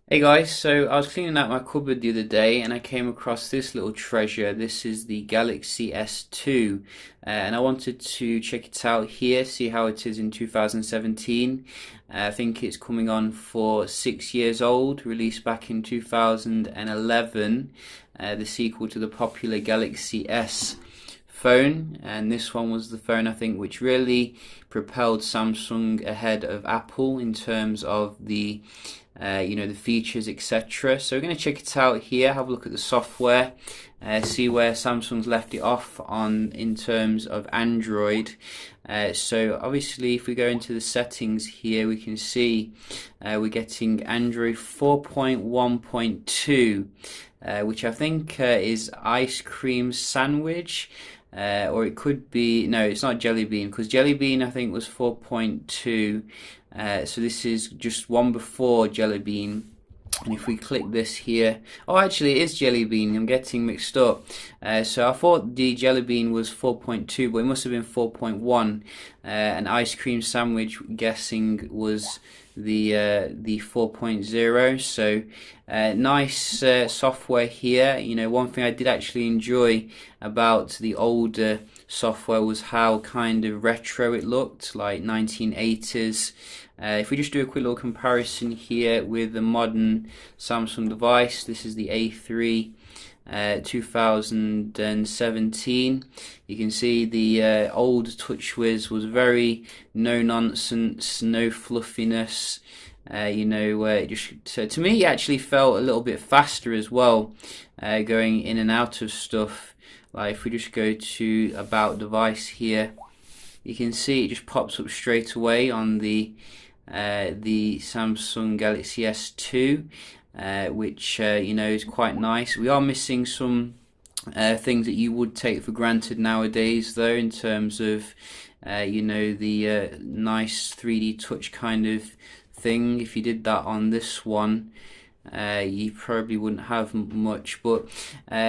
Hey guys, so I was cleaning out my cupboard the other day and I came across this little treasure. This is the Galaxy S2 and I wanted to check it out here, see how it is in 2017. I think it's coming on for 6 years old, released back in 2011, the sequel to the popular Galaxy S phone, and this one was the phone I think which really propelled Samsung ahead of Apple in terms of the the features, etc. So we're going to check it out here, have a look at the software, see where Samsung's left it off on in terms of Android. So obviously if we go into the settings here, we can see we're getting Android 4.1.2, which I think is ice cream sandwich. Or it could be, no, it's not Jelly Bean, because Jelly Bean I think was 4.2. So this is just one before Jelly Bean. And if we click this here, oh, actually it is Jelly Bean, I'm getting mixed up. So I thought the Jelly Bean was 4.2, but it must have been 4.1. An ice cream sandwich, guessing, was the 4.0. So nice software here. You know, one thing I did actually enjoy about the older software was how kind of retro it looked, like 1980s. If we just do a quick little comparison here with the modern Samsung device, this is the A3 2017. You can see the old TouchWiz was very no nonsense, no fluffiness. It just, so to me it actually felt a little bit faster as well, going in and out of stuff. Like if we just go to about device here, you can see it just pops up straight away on the Samsung Galaxy S2, which is quite nice. We are missing some things that you would take for granted nowadays, though, in terms of the nice 3D touch kind of thing. If you did that on this one, you probably wouldn't have much, but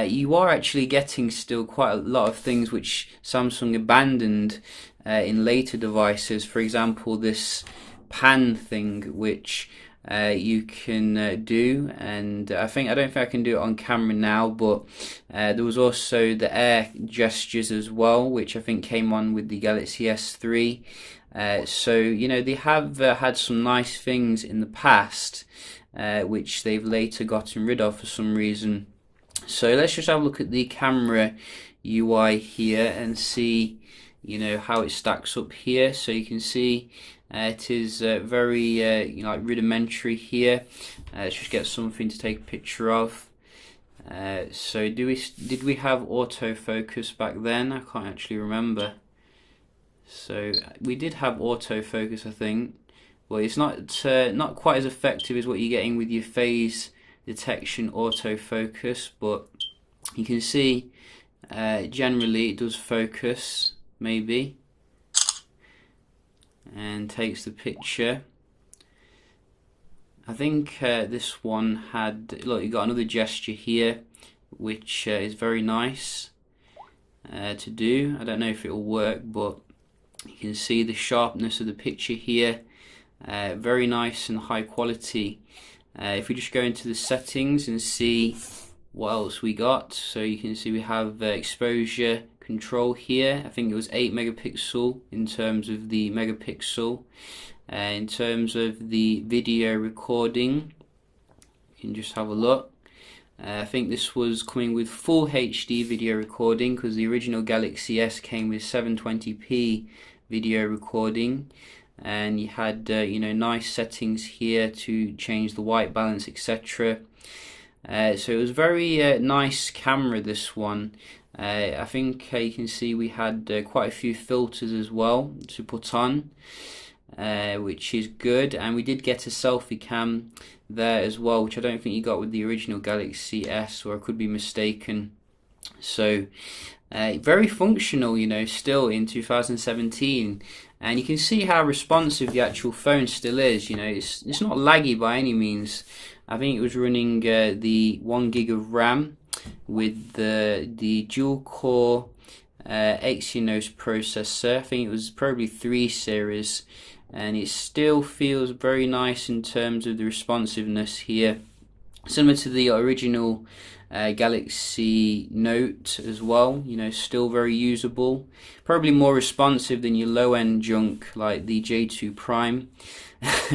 you are actually getting still quite a lot of things which Samsung abandoned in later devices. For example, this pan thing which you can do, and I don't think I can do it on camera now, but there was also the air gestures as well, which I think came on with the Galaxy S3. So they have had some nice things in the past, which they've later gotten rid of for some reason. So let's just have a look at the camera UI here and see how it stacks up here. So you can see it is very like rudimentary here. Let's just get something to take a picture of. So did we have autofocus back then? I can't actually remember. So we did have autofocus, I think. Well, it's not quite as effective as what you're getting with your phase detection autofocus, but you can see generally it does focus, maybe, and takes the picture. I think this one had, look, you got another gesture here, which is very nice to do. I don't know if it will work, but you can see the sharpness of the picture here. Very nice and high quality. If we just go into the settings and see what else we got, so you can see we have exposure control here. I think it was 8 megapixel in terms of the megapixel. In terms of the video recording, you can just have a look. I think this was coming with full HD video recording, because the original Galaxy S came with 720p video recording, and you had nice settings here to change the white balance, etc. So it was very nice camera, this one. I think you can see we had quite a few filters as well to put on, which is good, and we did get a selfie cam there as well, which I don't think you got with the original Galaxy S, or I could be mistaken. So very functional, still in 2017, and you can see how responsive the actual phone still is. It's not laggy by any means. I think it was running the 1 gig of RAM with the dual core Exynos processor. I think it was probably 3 series, and it still feels very nice in terms of the responsiveness here, similar to the original Galaxy Note as well. You know, still very usable, probably more responsive than your low-end junk like the J2 Prime,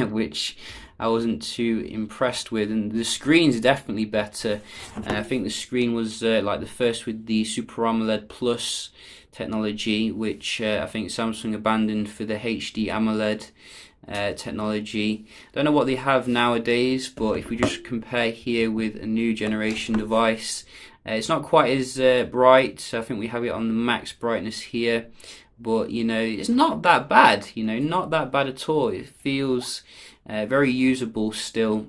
which I wasn't too impressed with. And the screen's definitely better. I think the screen was like the first with the Super AMOLED Plus technology, which I think Samsung abandoned for the HD AMOLED technology. Don't know what they have nowadays, but if we just compare here with a new generation device, it's not quite as bright. I think we have it on the max brightness here, but you know, it's not that bad. You know, not that bad at all. It feels very usable still.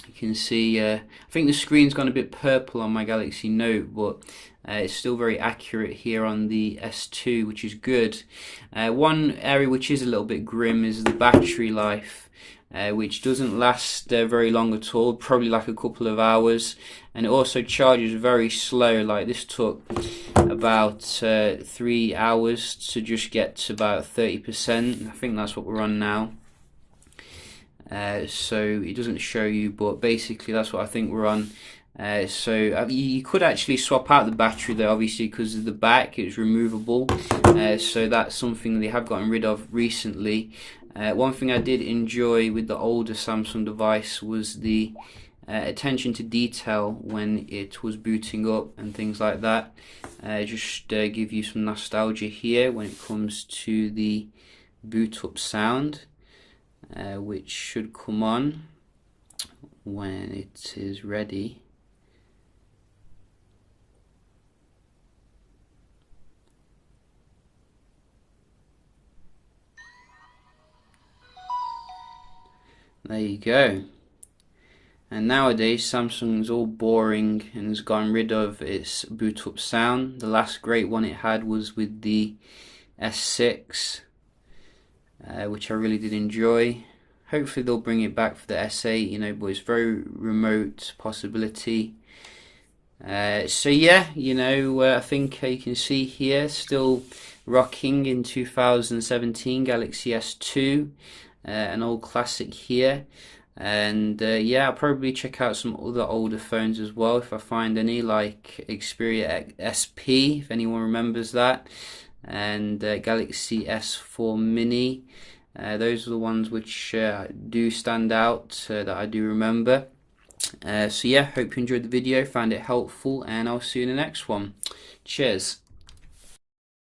You can see I think the screen's gone a bit purple on my Galaxy Note, but it's still very accurate here on the S2, which is good. One area which is a little bit grim is the battery life, which doesn't last very long at all, probably like a couple of hours, and it also charges very slow. Like this took about 3 hours to just get to about 30%. I think that's what we're on now. So it doesn't show you, but basically that's what I think we're on. So you could actually swap out the battery though, obviously, because of the back, it's removable. So that's something they have gotten rid of recently. One thing I did enjoy with the older Samsung device was the attention to detail when it was booting up and things like that. Just give you some nostalgia here when it comes to the boot up sound, which should come on when it is ready. There you go. And nowadays Samsung's all boring and has gotten rid of its boot up sound. The last great one it had was with the S6, which I really did enjoy. Hopefully they'll bring it back for the S8, you know, but it's very remote possibility. So yeah, you know, I think you can see here still rocking in 2017 Galaxy S2, an old classic here. And yeah, I'll probably check out some other older phones as well if I find any, like Xperia SP, if anyone remembers that, and Galaxy S4 Mini. Those are the ones which do stand out that I do remember. So yeah, hope you enjoyed the video, found it helpful, and I'll see you in the next one. Cheers.